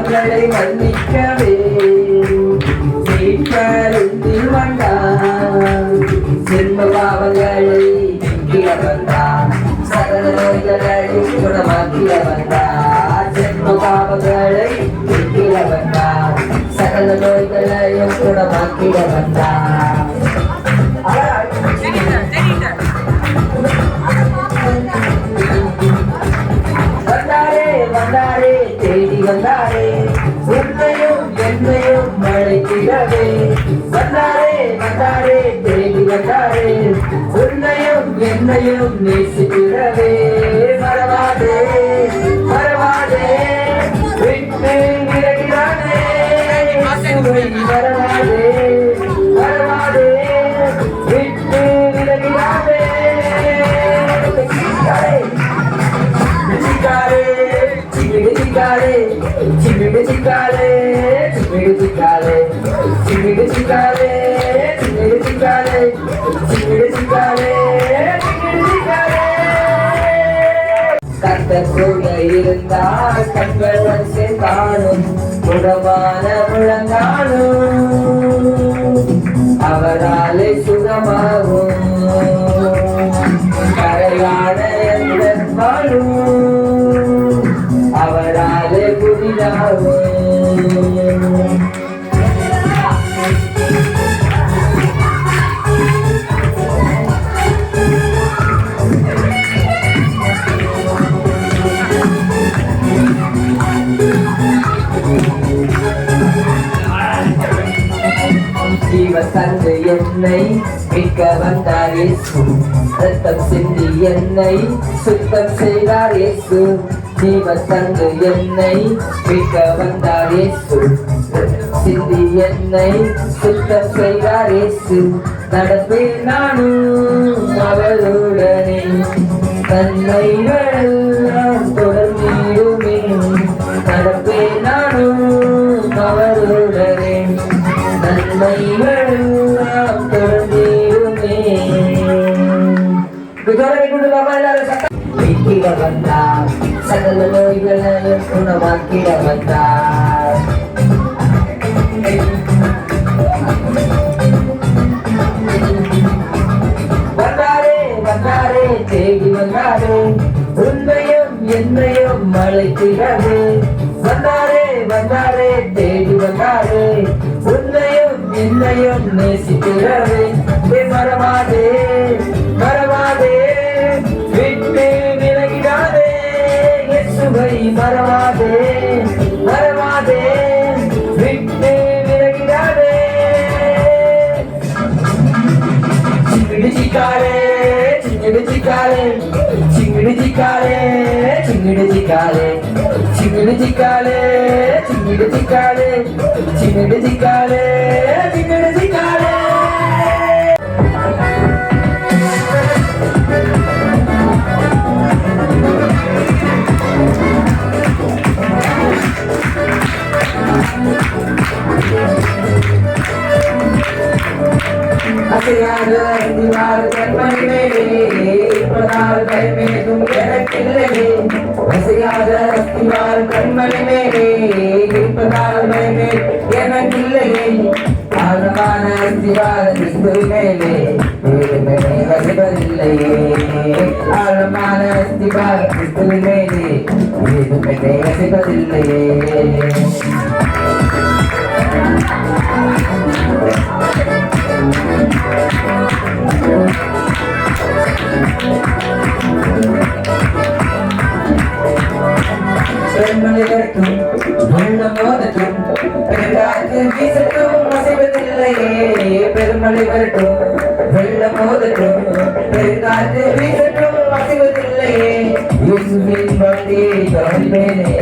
பாவங்களை மன்னிக்கவே மீட்பருந்தில் வந்தார். ஜென்ம பாவங்களை நீக்கிட வந்தார். சகல நோய்களை குணமாக்கிட வந்தார். ஜென்ம பாவங்களை நீக்கிட வந்தார். சகல நோய்களையும் குணமாக்கிட வந்தார். வந்தாரே வந்தாரே தேடி வந்தாரே உன்னையும் என்னையும் அழைத்திடவே. வந்தாரே வந்தாரே தேடி வந்தாரே உன்னையும் என்னையும் நேசித்திடவே. மறவாதே மறவாதே விட்டு விலகிறானே. மறவாதே மறவாதே விட்டு விலகிறானே. Chimney chicale, chimney chicale, chimney chicale, chimney chicale, chimney chicale, chimney chicale, chimney chicale. கர்த்தர் கூட இருந்தால் கண்கள் வந்து காணும் குணமான முழங்காலும் அவராலே சுகமாகும். கரையான வாழும் அவராலே புதிதாகும். ஜீவன் தந்து என்னை மீட்க வந்தார் இயேசு. ரத்தம் சிந்தி என்னை சுத்தம் செய்தார் இயேசு. ஜீவன் தந்து என்னை மீட்க வந்தார் இயேசு. சிந்தி என்னை சுத்தம் செய்தார் இயேசு. நடப்பேன் நானும் அவருடனே நன்மைகளெல்லாம் தொடர்ந்திடுமே. நடப்பேன் நானும் அவருடனே நன்மைகளெல்லாம் தொடர்ந்திடுமே. மீட்கிட வந்தார். சகல நோய்களையும் குணமாக்கிட வந்தார். வந்தாரே வந்தாரே தேடி வந்தாரே உன்னையும் என்னையும் அழைத்திடவே. வந்தாரே வந்தாரே தேடி வந்தாரே உன்னையும் என்னையும் நேசித்திடவே. மறவாதே மறவாதே விட்டு விலகிடாதே. இயேசுவை மறவாதே மறவாதே விட்டு விலகிடாதே. சிங்கிடி சிக்காரே சிங்கிடி சிக்காரே சிங்கிடி சிக்காரே சிங்கிடி சிக்காரே சிங்கிடி சிக்காரே சிங்கிடி சிக்காரே சிங்கிடி சிக்காரே சிங்கிடி சிக்காரே. அசையாத அந்திவார் கண்மணி மேலே இருப்பதால் பயமேதும் எனக்கில்லையே. அசையாத அஸ்திவார் கண்மணி மேலே இருப்பதால் பயமே எனக்கில்லையே. ஆழமான அஸ்திவார் கிறிஸ்துவின் மேலே வேறுமே வசிப்பதில்லையே. ஆழமான அஸ்திவார் கிறிஸ்துவின் மேலே வேறுமே வசிப்பதில்லையே. பெருமழை வரட்டும் வெள்ளம் மோதட்டும் பெருங்காற்று வீசட்டும் அசைவதில்லையே. பெருமழை வரட்டும் வெள்ளம் மோதட்டும் பெருங்காற்று வீசட்டும் அசைவதில்லையே. இயேசுவின் வாழ்க்கையை கவனிப்பேனே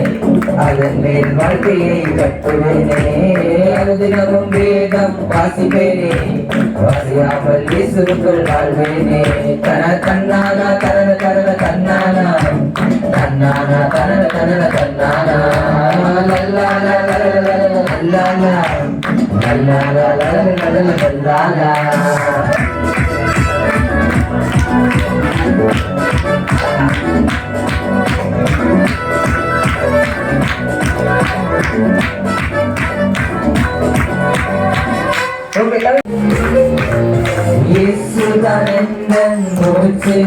அதன் மேல் வாழ்க்கையை கட்டுவேனே. அனுதினமும் வேதம் வாசிப்பேனே வாசியாமல் இயேசுவுக்குள் வாழ்வேனே. தன தன்னானா தரண தரண தன்னானா தன்னானா தரண தரண தன்னானா லல்லாலா லல்லாலா லல்லாலா லல்லாலா லல்லாலா லல்லாலா. இயேசுதான் எந்தன் மூச்சு,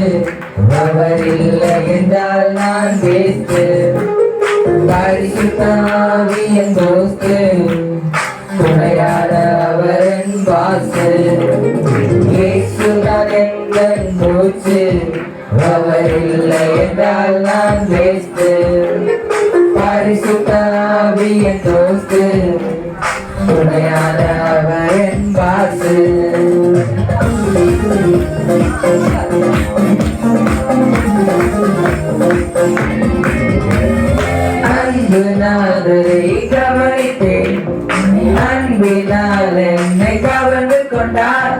அவர் இல்லை என்றால் நான் வேஸ்ட். பரிசுத்த ஆவியின் தோஸ்து, துணையாட அவரின் பாசு. இயேசுதான் எந்தன் மூச்சு, அவர் இல்லை என்றால் நான் வேஸ்ட். பரிசுத்த ஆவியின் தோஸ்து, துணையாட அவரின் பாசு. அன்பு நாதரை கவனித்தேன், அன்பினால் என்னை கவர்ந்து கொண்டார்.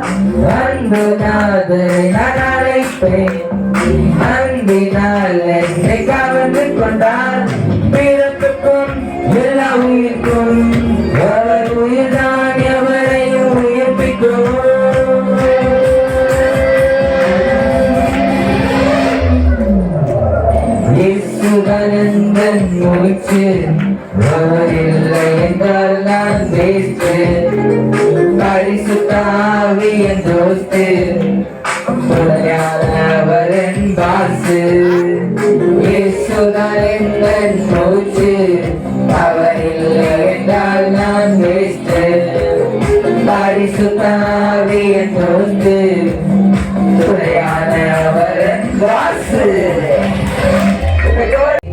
அன்பு நாதரை நான் அழைப்பேன், அன்பினால் என்னை கவர்ந்து கொண்டார். பிறப்புக்கும் எல்லா உயிர்க்கும் அவர் உயிர்தான் எவரையும் உயிர்ப்பிக்கும். இயேசுதான் மூச்சு, அவர் இல்லை என்றால் நான் வேஸ்ட். பரிசுத்த ஆவியின் தோஸ்து, அவரின் பாசு. இயேசுதான் மூச்சு, அவர் இல்லை என்றால் நான் வேஸ்ட். பரிசுத்த ஆவியின் தோஸ்து, அவரின் பாசு.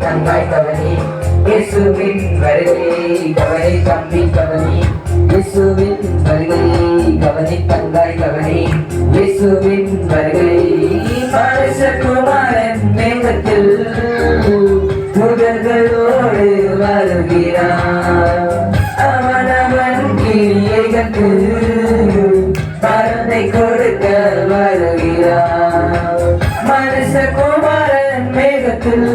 தங்காய் கவனி, இயேசுவின் வருகையை கவனி. தம்பி கவனி, இயேசுவின் வருகையை கவனி. தங்காய் கவனி, இயேசுவின் வருகையை. மனுஷகுமாரன் மேகத்தில் முதல்களோடு வருகிறார். அவனவன் கிரியைகளுக்கு பரத்தை கொடுக்க வருகிறார். மனுஷகுமாரன் மேகத்தில்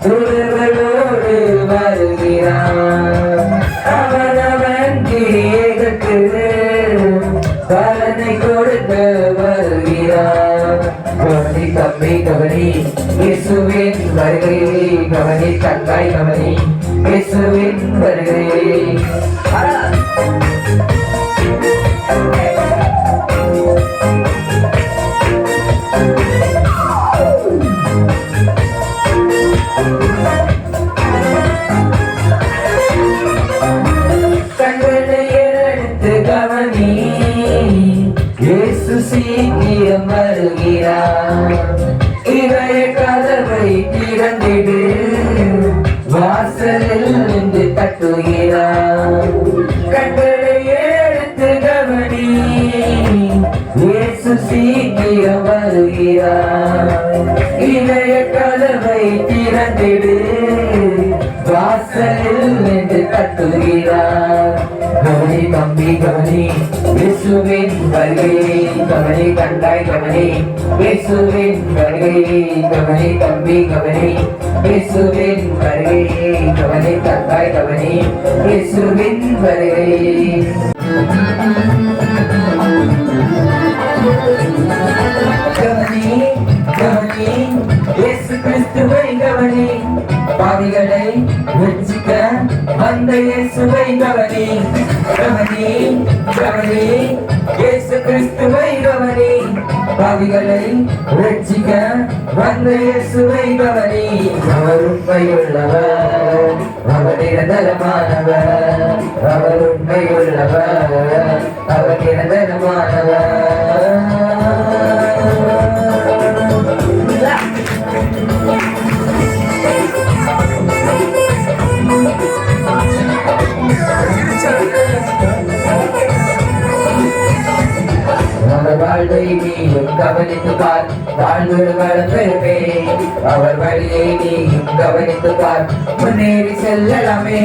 துருகளோடு வருகிறார். அவனவன் கிரியைகளுக்கு பலனை கொடுக்க வருகிறார். கவனி தம்பி கவனி, இயேசுவின் வருகையை கவனி. தங்காய் கவனி, இயேசுவின் வருகையை. இயேசு சீக்கிரம் வருகிறார். இதய கதவை திறந்திடு, வாசலில் நின்று தட்டுகிறார். கண்களை எடுத்து கவனி, இயேசு சீக்கிரம் வருகிறார். இதய கதவை திறந்திடு, வாசலில் நின்று தட்டுகிறார். கவனி தம்பி கவனி, இயேசுவின் வருகையை கவனி. கண்டாய் கவனி, இயேசுவின் வருகையை கவனி. தம்பி கவனி, இயேசுவின் வருகையை கவனி. கண்டாய் கவனி, இயேசுவின் வருகையை. கவனி கவனி, இயேசு கிறிஸ்துவை கவனி. பாவிகளை ரட்சிக்க வந்த இயேசுவை கவனி. கவனி கவனி, இயேசு கிறிஸ்துவை கவனி. பாவிகளை ரட்சிக்க வந்த இயேசுவை கவனி. அவர் உண்மையுள்ளவர், அவர் நிரந்தரமானவர். அவர் உண்மையுள்ளவர், அவர் நிரந்தரமானவர். வாழ்வை நீயும் கவனித்து பார், வாழ்வு வளம் பெறுமே. அவர் வழியை நீயும் கவனித்து பார், முன்னேறி செல்லலாமே.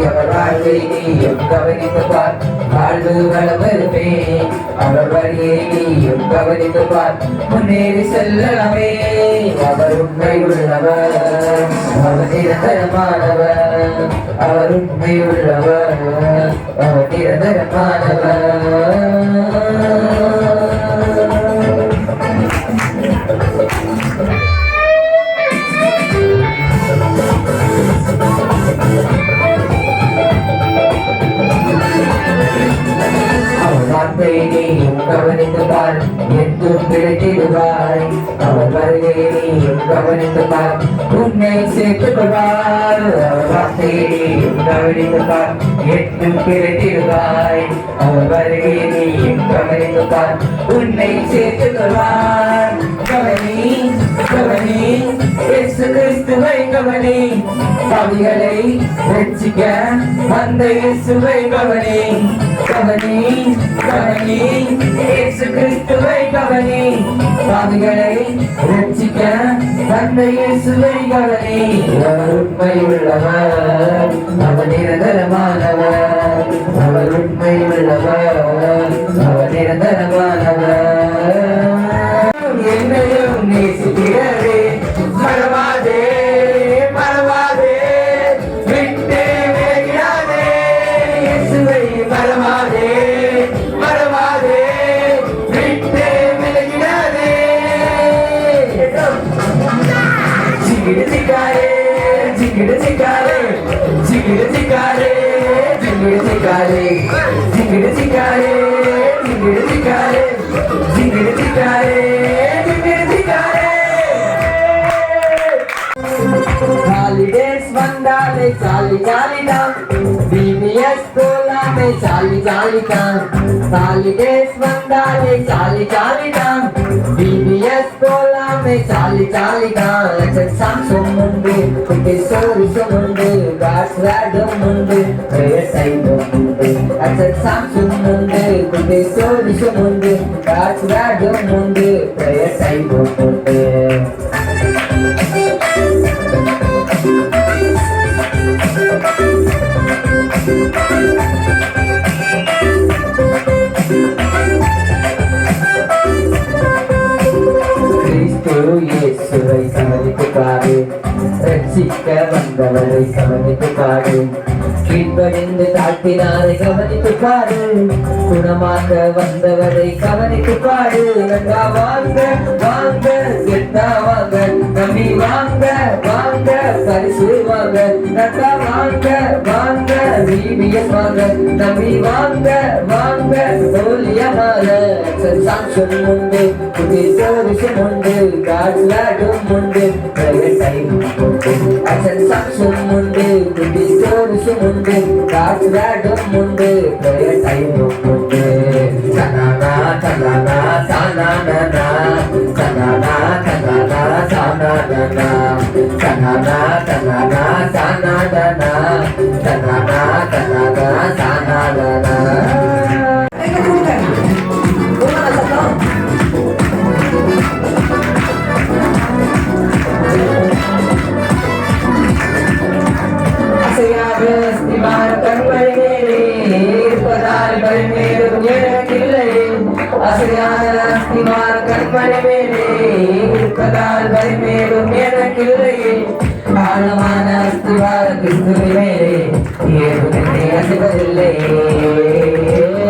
அவர் வாழ்வை நீயும் கவனித்து பார், வாழ்வு வளம் பெறுமே. அவர் வழியை நீயும் கவனித்து பார், முன்னேறி செல்லலாமே. அவர் உண்மை உள்ளவர், அவர் நிரந்தரமானவர். அவர் உண்மை உள்ளவர், அவர் நிரந்தரமானவர். கிடைத்திடுவாய். அவர் வருகையை நீயும் கவனித்து பார். உன்னை சேர்த்துக் கொள்வார். அவர் வார்த்தையை நீயும் கவனித்து பார். என்றும் கிடைத்திடுவாய். அவர் வருகையை நீயும் கவனித்து பார். உன்னை சேர்த்துக் கொள்வார். கவனி கவனி இயேசு கிறிஸ்துவை கவனி. பாவிகளை ரட்சிக்க வந்த இயேசுவை கவனி. கவனி கவனி இயேசு கிறிஸ்துவை கவனி. பாவிகளை ரட்சிக்க வந்த இயேசுவை கவனி. அவர் உண்மையுள்ளவர். அவர் நிரந்தரமானவர். அவர் உண்மையுள்ளவர். அவர் நிரந்தரமானவர். என்னையும் நேசிக்கிறதே மறவாதே மறவாதே விட்டே விலகிடாதே. இயேசுவை மறவாதே மறவாதே விட்டே விலகிடாதே. ஜிகிடு ஜிகாரே ஜிகிடு ஜிகாரே ஜிகிடு ஜிகாரே ஜிகிடு ஜிகாரே ஜிகிடு ஜிகாரே ஜிகிடு ஜிகாரே ஜிகிடு ஜிகாரே ஜிகிடு ஜிகாரே. ஹாலிடேஸ் வந்தாலே ஜாலி ஜாலி தான். பிபிஎஸ் போலாமே ஜாலி ஜாலி தான். ஹாலிடேஸ் வந்தாலே ஜாலி ஜாலி தான். பிபிஎஸ் போலாமே ஜாலி ஜாலி தான். சாம்சங் உண்டு குட்டி ஸ்டோரிஸும் உண்டு. காட்ஸ் வேடும் உண்டு பிரேயர் டைமும் உண்டு. சாம்சங் உண்டு குட்டி ஸ்டோரிஸும் உண்டு. காட்ஸ் வேடும் உண்டு பிரேயர் டைமும் உண்டு. இயேசுவை கவனித்து பாரு. ரட்சிக்க வந்தவரை கவனித்து பாரு. கீழ்ப்படிந்து தாழ்த்தினாரை கவனித்து பாரு. குணமாக்க வந்தவரை கவனித்து பாரு. நன்றா வாங்க வாங்க எட்டா வாங்க நம்பி வாங்க வாங்க பரிசு வாங்க. நன்றா வாங்க வாங்க பிபிஎஸ் வாங்க நம்பி வாங்க வாங்க தோழியமாக. சாம்சங் உண்டு புதிய சோரிசம் உண்டு. காட்ஸ் வேடும் உண்டு பிரேயர் டைம் உண்டு. சாம்சங் உண்டு புதிய சோரிசம் உண்டு. காட்ஸ் வேடும் உண்டு பிரேயர் டைம் உண்டு. தனானா தனானா தானானா தனானா தனானா தானானா தனானா தனானா தானானா தனானா தனானா தானானா. ஆழமான அஸ்திவார கிறிஸ்துவின் மேலே ஏதுமே அசைவதில்லை.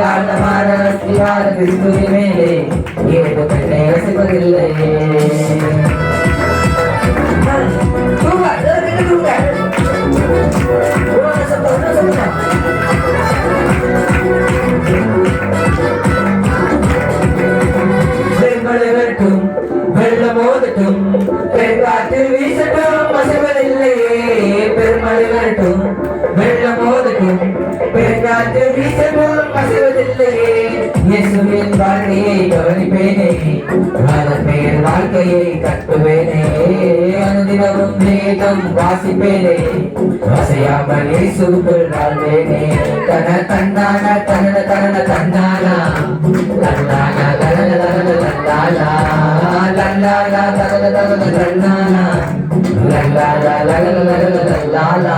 ஆழமான அஸ்திவார கிறிஸ்துவின் மேலே ஏதுமே அசைவதில்லை. வெள்ளம் ஓதட்டும் பெருங்காற்று வீசட்டும் அசைவதில்லையே. பெருமழை வரட்டும் வெள்ளம் ஓதட்டும் பெருங்காற்று வீசட்டும் அசைவதில்லையே. இயேசுவின் வாழ்க்கையை கவனிப்பேனே. அதன் மேல் வாழ்க்கையை கட்டுவேனே. அனுதினமும் வேதம் வாசிப்பேனே. அசையாமல் இயேசுக்குள் வாழ்வேனே. தன தந்தான தன தன தந்தானா தந்தானா தன தன தந்தானா லல்லாலா தன தன தந்தானா லல்லாலா லல்லாலா லல்லாலா.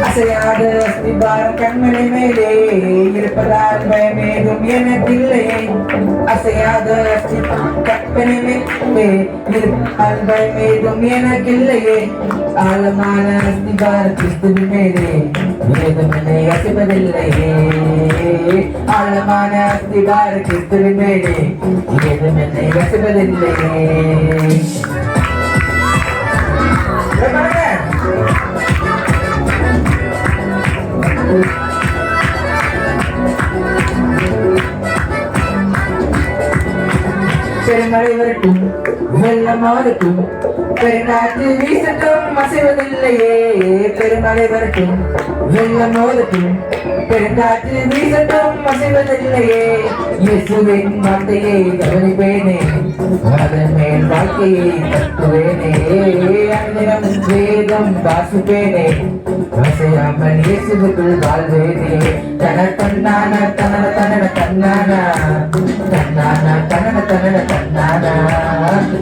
அசையாத அஸ்திபாரம் கண்மணி மேலே இருப்பதால் பயமேதும் எனக்கில்லையே. அசையாத அஸ்திபாரம் கண்மணி மேலே இருப்பதால் பயமேதும் எனக்கில்லையே. ஆழமான அஸ்திபார கிறிஸ்துவின் மேலே ஏதுமென்னை அசைப்பதில்லையே ஆழமான அஸ்திபார கிறிஸ்துவின் மேலே ஏதுமென்னை அசைப்பதில்லையே பெருமழை வரட்டும் வெள்ளம் மாறட்டும் பெருங்காற்று வீசட்டும் அசைவதில்லையே பெருமழை வரட்டும் வெள்ளம் மோதட்டும் பெருங்காற்று வீசட்டும் அசைவதில்லையே இயேசுவின் வார்த்தையை கவனிப்பேனே அதன் மேல் வாழ்க்கையை கட்டுவேனே அன்னிடம் வேதம் வாசிப்பேனே அசையாமல் இயேசுவுக்குள் வாழ்வேனே தன தன்னான தனன தனன தன்னானா தன்னானா தனன தனன தன்னானா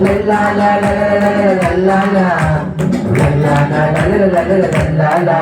லல்லாலா லல்லாலா லல்லாலா லல்லாலா லல்லாலா